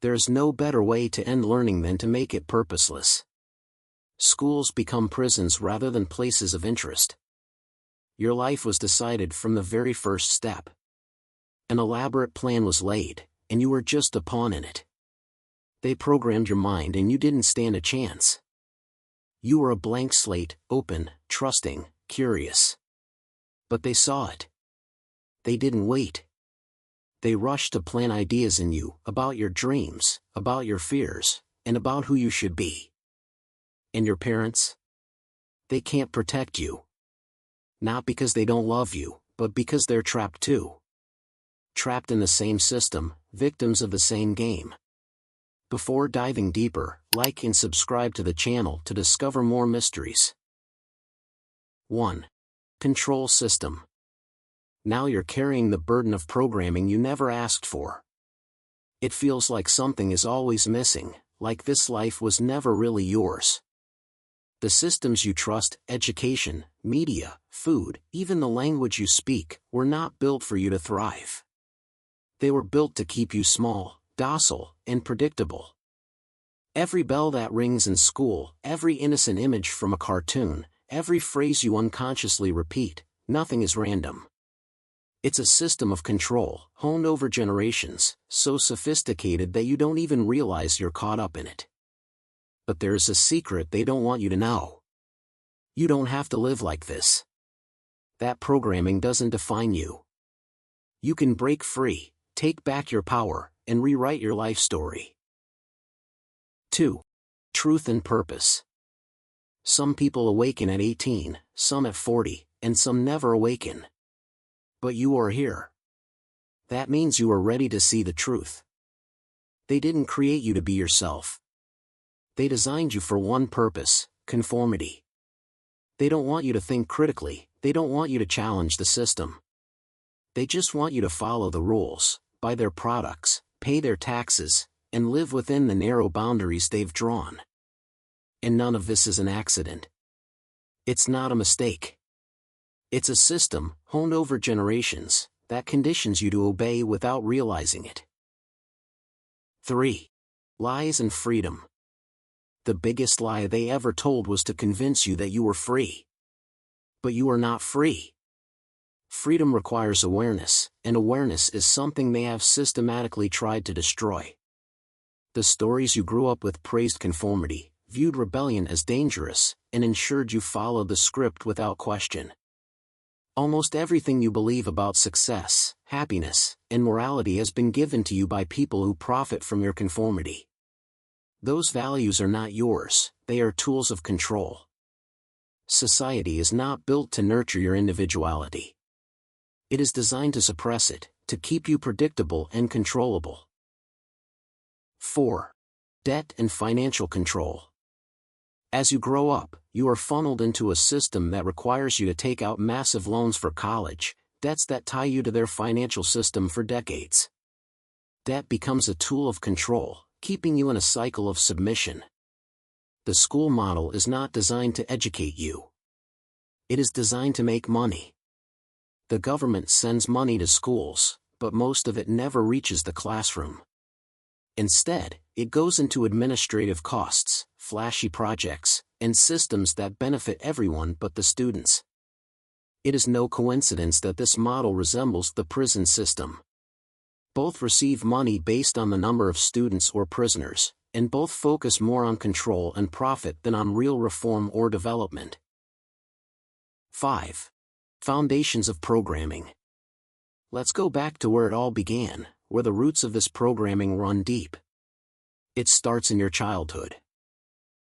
There is no better way to end learning than to make it purposeless. Schools become prisons rather than places of interest. Your life was decided from the very first step. An elaborate plan was laid, and you were just a pawn in it. They programmed your mind and you didn't stand a chance. You were a blank slate, open, trusting, curious. But they saw it. They didn't wait. They rushed to plant ideas in you, about your dreams, about your fears, and about who you should be. And your parents? They can't protect you. Not because they don't love you, but because they're trapped too. Trapped in the same system, victims of the same game. Before diving deeper, like and subscribe to the channel to discover more mysteries. 1. Control system. Now you're carrying the burden of programming you never asked for. It feels like something is always missing, like this life was never really yours. The systems you trust, education, media, food, even the language you speak, were not built for you to thrive. They were built to keep you small, docile, and predictable. Every bell that rings in school, every innocent image from a cartoon, every phrase you unconsciously repeat, nothing is random. It's a system of control, honed over generations, so sophisticated that you don't even realize you're caught up in it. But there is a secret they don't want you to know. You don't have to live like this. That programming doesn't define you. You can break free, take back your power, and rewrite your life story. 2. Truth and purpose. Some people awaken at 18, some at 40, and some never awaken. But you are here. That means you are ready to see the truth. They didn't create you to be yourself. They designed you for one purpose, conformity. They don't want you to think critically, they don't want you to challenge the system. They just want you to follow the rules, buy their products, pay their taxes, and live within the narrow boundaries they've drawn. And none of this is an accident. It's not a mistake. It's a system, honed over generations, that conditions you to obey without realizing it. 3. Lies and freedom. The biggest lie they ever told was to convince you that you were free. But you are not free. Freedom requires awareness, and awareness is something they have systematically tried to destroy. The stories you grew up with praised conformity, viewed rebellion as dangerous, and ensured you followed the script without question. Almost everything you believe about success, happiness, and morality has been given to you by people who profit from your conformity. Those values are not yours, they are tools of control. Society is not built to nurture your individuality. It is designed to suppress it, to keep you predictable and controllable. 4. Debt and financial control. As you grow up, you are funneled into a system that requires you to take out massive loans for college, debts that tie you to their financial system for decades. Debt becomes a tool of control, keeping you in a cycle of submission. The school model is not designed to educate you. It is designed to make money. The government sends money to schools, but most of it never reaches the classroom. Instead, it goes into administrative costs, flashy projects, and systems that benefit everyone but the students. It is no coincidence that this model resembles the prison system. Both receive money based on the number of students or prisoners, and both focus more on control and profit than on real reform or development. 5. Foundations of programming. Let's go back to where it all began, where the roots of this programming run deep. It starts in your childhood.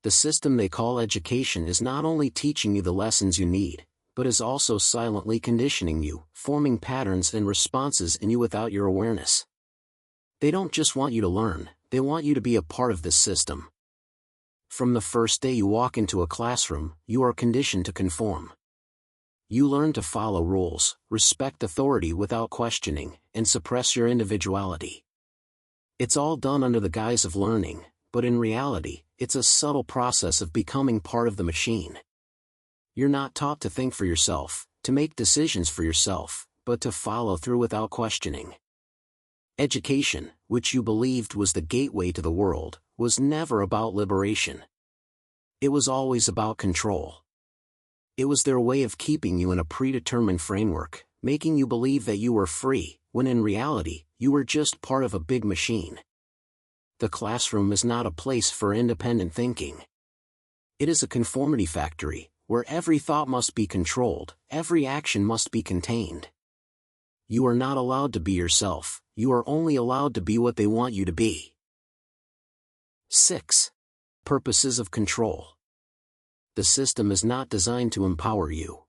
The system they call education is not only teaching you the lessons you need, but is also silently conditioning you, forming patterns and responses in you without your awareness. They don't just want you to learn, they want you to be a part of this system. From the first day you walk into a classroom, you are conditioned to conform. You learn to follow rules, respect authority without questioning, and suppress your individuality. It's all done under the guise of learning, but in reality, it's a subtle process of becoming part of the machine. You're not taught to think for yourself, to make decisions for yourself, but to follow through without questioning. Education, which you believed was the gateway to the world, was never about liberation. It was always about control. It was their way of keeping you in a predetermined framework, making you believe that you were free, when in reality, you were just part of a big machine. The classroom is not a place for independent thinking. It is a conformity factory, where every thought must be controlled, every action must be contained. You are not allowed to be yourself, you are only allowed to be what they want you to be. 6. Purposes of control. The system is not designed to empower you.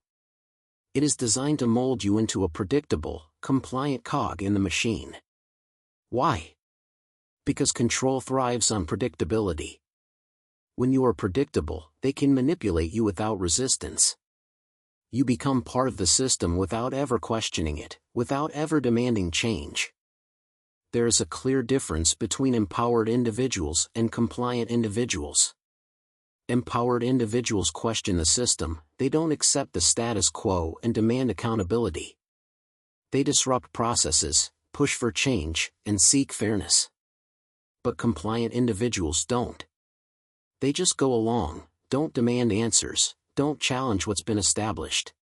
It is designed to mold you into a predictable, compliant cog in the machine. Why? Because control thrives on predictability. When you are predictable, they can manipulate you without resistance. You become part of the system without ever questioning it, without ever demanding change. There is a clear difference between empowered individuals and compliant individuals. Empowered individuals question the system, they don't accept the status quo and demand accountability. They disrupt processes, push for change, and seek fairness. But compliant individuals don't. They just go along, don't demand answers, don't challenge what's been established.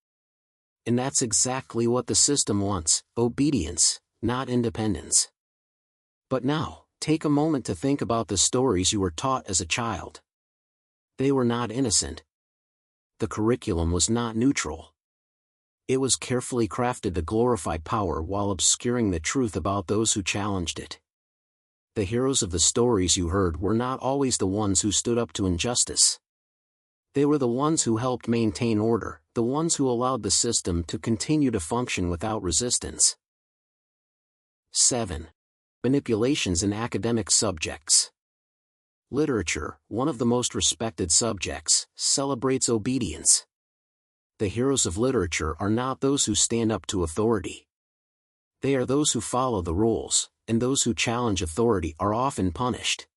And that's exactly what the system wants, obedience, not independence. But now, take a moment to think about the stories you were taught as a child. They were not innocent. The curriculum was not neutral. It was carefully crafted to glorify power while obscuring the truth about those who challenged it. The heroes of the stories you heard were not always the ones who stood up to injustice. They were the ones who helped maintain order, the ones who allowed the system to continue to function without resistance. 7. Manipulations in academic subjects. Literature, one of the most respected subjects, celebrates obedience. The heroes of literature are not those who stand up to authority. They are those who follow the rules, and those who challenge authority are often punished.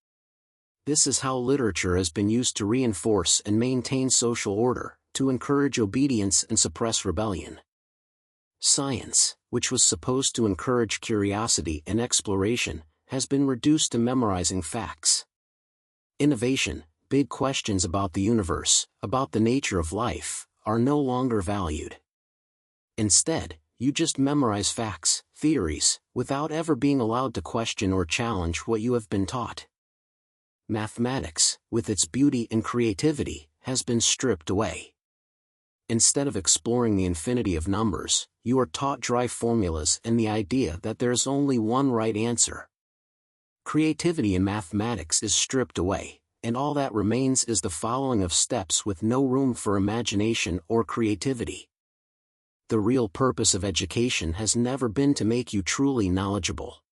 This is how literature has been used to reinforce and maintain social order, to encourage obedience and suppress rebellion. Science, which was supposed to encourage curiosity and exploration, has been reduced to memorizing facts. Innovation, big questions about the universe, about the nature of life, are no longer valued. Instead, you just memorize facts, theories, without ever being allowed to question or challenge what you have been taught. Mathematics, with its beauty and creativity, has been stripped away. Instead of exploring the infinity of numbers, you are taught dry formulas and the idea that there is only one right answer. Creativity in mathematics is stripped away, and all that remains is the following of steps with no room for imagination or creativity. The real purpose of education has never been to make you truly knowledgeable.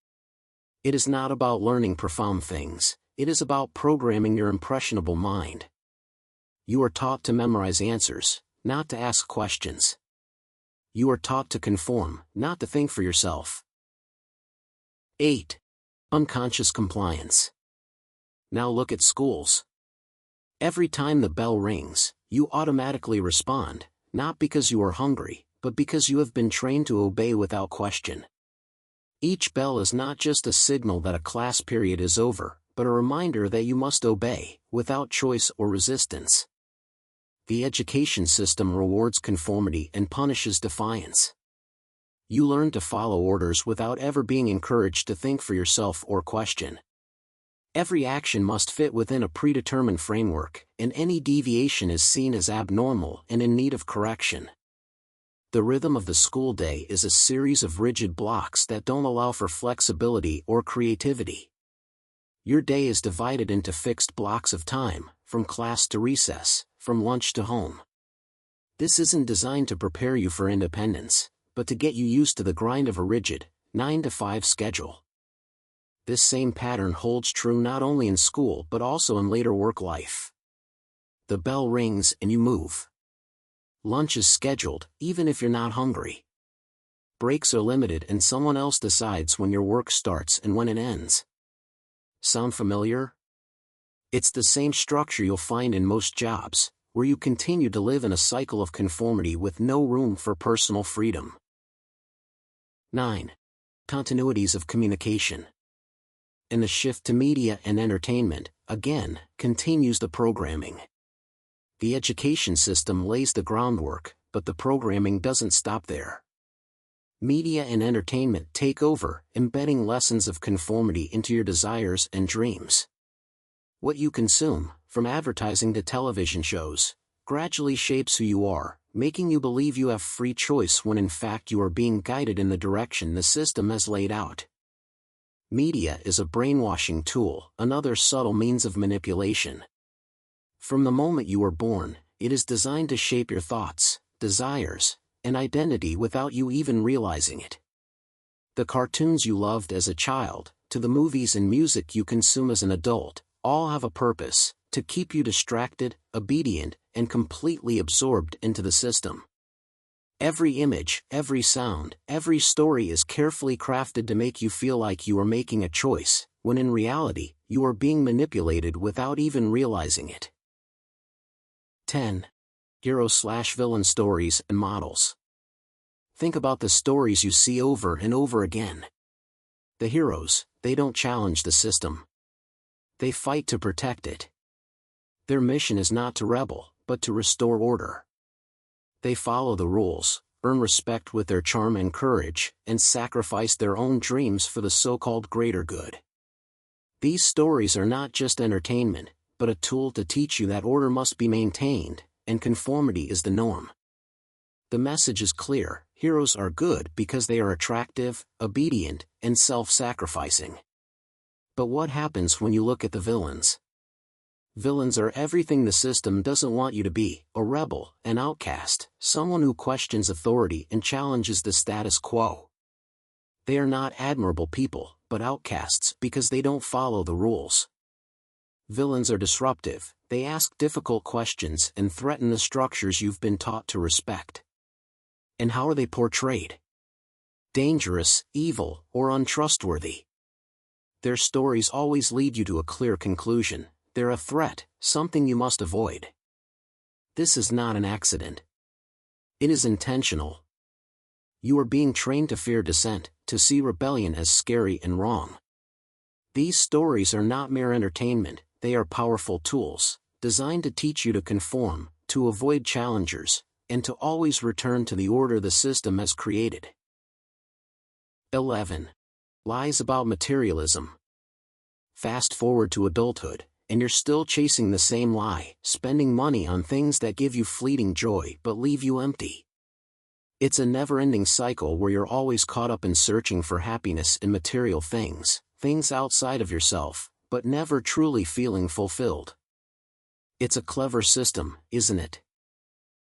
It is not about learning profound things, it is about programming your impressionable mind. You are taught to memorize answers, not to ask questions. You are taught to conform, not to think for yourself. 8. Unconscious compliance. Now look at schools. Every time the bell rings, you automatically respond, not because you are hungry, but because you have been trained to obey without question. Each bell is not just a signal that a class period is over, but a reminder that you must obey, without choice or resistance. The education system rewards conformity and punishes defiance. You learn to follow orders without ever being encouraged to think for yourself or question. Every action must fit within a predetermined framework, and any deviation is seen as abnormal and in need of correction. The rhythm of the school day is a series of rigid blocks that don't allow for flexibility or creativity. Your day is divided into fixed blocks of time, from class to recess, from lunch to home. This isn't designed to prepare you for independence, but to get you used to the grind of a rigid, 9-to-5 schedule. This same pattern holds true not only in school but also in later work life. The bell rings and you move. Lunch is scheduled, even if you're not hungry. Breaks are limited and someone else decides when your work starts and when it ends. Sound familiar? It's the same structure you'll find in most jobs, where you continue to live in a cycle of conformity with no room for personal freedom. 9. Continuities of communication. And the shift to media and entertainment, again, continues the programming. The education system lays the groundwork, but the programming doesn't stop there. Media and entertainment take over, embedding lessons of conformity into your desires and dreams. What you consume, from advertising to television shows, gradually shapes who you are, making you believe you have free choice when in fact you are being guided in the direction the system has laid out. Media is a brainwashing tool, another subtle means of manipulation. From the moment you were born, it is designed to shape your thoughts, desires, and identity without you even realizing it. The cartoons you loved as a child, to the movies and music you consume as an adult, all have a purpose: to keep you distracted, obedient, and completely absorbed into the system. Every image, every sound, every story is carefully crafted to make you feel like you are making a choice, when in reality, you are being manipulated without even realizing it. 10. Hero/villain stories and models. Think about the stories you see over and over again. The heroes, they don't challenge the system. They fight to protect it. Their mission is not to rebel, but to restore order. They follow the rules, earn respect with their charm and courage, and sacrifice their own dreams for the so-called greater good. These stories are not just entertainment, but a tool to teach you that order must be maintained, and conformity is the norm. The message is clear: heroes are good because they are attractive, obedient, and self-sacrificing. But what happens when you look at the villains? Villains are everything the system doesn't want you to be: a rebel, an outcast, someone who questions authority and challenges the status quo. They are not admirable people, but outcasts because they don't follow the rules. Villains are disruptive, they ask difficult questions and threaten the structures you've been taught to respect. And how are they portrayed? Dangerous, evil, or untrustworthy. Their stories always lead you to a clear conclusion: they're a threat, something you must avoid. This is not an accident. It is intentional. You are being trained to fear dissent, to see rebellion as scary and wrong. These stories are not mere entertainment, they are powerful tools, designed to teach you to conform, to avoid challengers, and to always return to the order the system has created. 11. Lies about materialism. Fast forward to adulthood, and you're still chasing the same lie, spending money on things that give you fleeting joy but leave you empty. It's a never-ending cycle where you're always caught up in searching for happiness in material things, things outside of yourself, but never truly feeling fulfilled. It's a clever system, isn't it?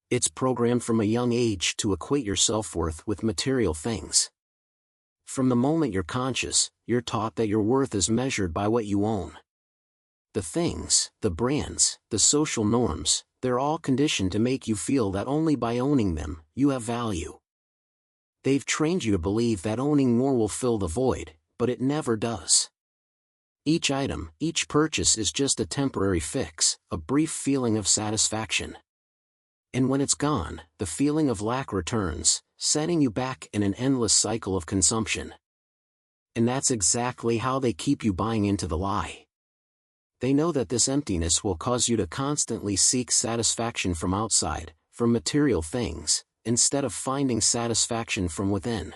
It's programmed from a young age to equate your self-worth with material things. From the moment you're conscious, you're taught that your worth is measured by what you own. The things, the brands, the social norms, they're all conditioned to make you feel that only by owning them, you have value. They've trained you to believe that owning more will fill the void, but it never does. Each item, each purchase is just a temporary fix, a brief feeling of satisfaction. And when it's gone, the feeling of lack returns, setting you back in an endless cycle of consumption. And that's exactly how they keep you buying into the lie. They know that this emptiness will cause you to constantly seek satisfaction from outside, from material things, instead of finding satisfaction from within.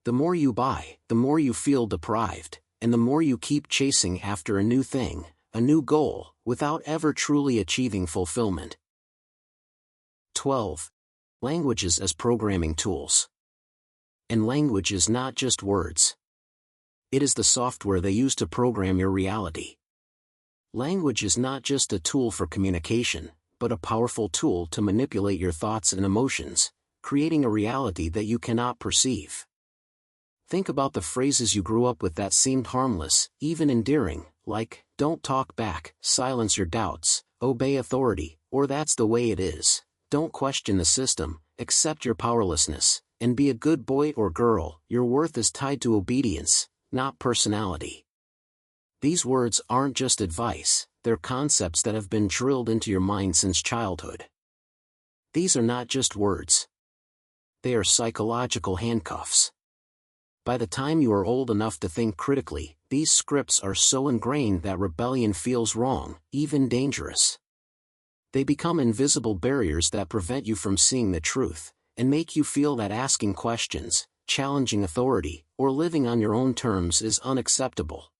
The more you buy, the more you feel deprived, and the more you keep chasing after a new thing, a new goal, without ever truly achieving fulfillment. 12. Languages as programming tools. And language is not just words. It is the software they use to program your reality. Language is not just a tool for communication, but a powerful tool to manipulate your thoughts and emotions, creating a reality that you cannot perceive. Think about the phrases you grew up with that seemed harmless, even endearing, like, "Don't talk back," "Silence your doubts," "Obey authority," or "That's the way it is." Don't question the system, accept your powerlessness, and be a good boy or girl. Your worth is tied to obedience, not personality. These words aren't just advice, they're concepts that have been drilled into your mind since childhood. These are not just words. They are psychological handcuffs. By the time you are old enough to think critically, these scripts are so ingrained that rebellion feels wrong, even dangerous. They become invisible barriers that prevent you from seeing the truth, and make you feel that asking questions, challenging authority, or living on your own terms is unacceptable.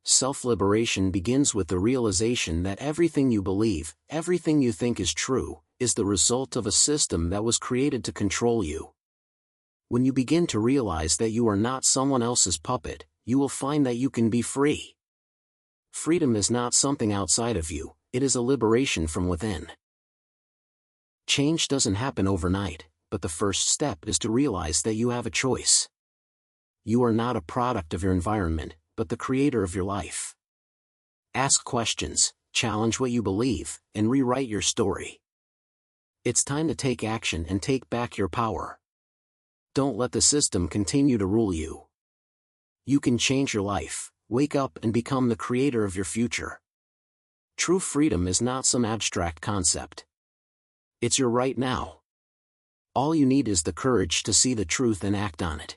Self-liberation begins with the realization that everything you believe, everything you think is true, is the result of a system that was created to control you. When you begin to realize that you are not someone else's puppet, you will find that you can be free. Freedom is not something outside of you, it is a liberation from within. Change doesn't happen overnight, but the first step is to realize that you have a choice. You are not a product of your environment, but the creator of your life. Ask questions, challenge what you believe, and rewrite your story. It's time to take action and take back your power. Don't let the system continue to rule you. You can change your life, wake up and become the creator of your future. True freedom is not some abstract concept. It's your right now. All you need is the courage to see the truth and act on it.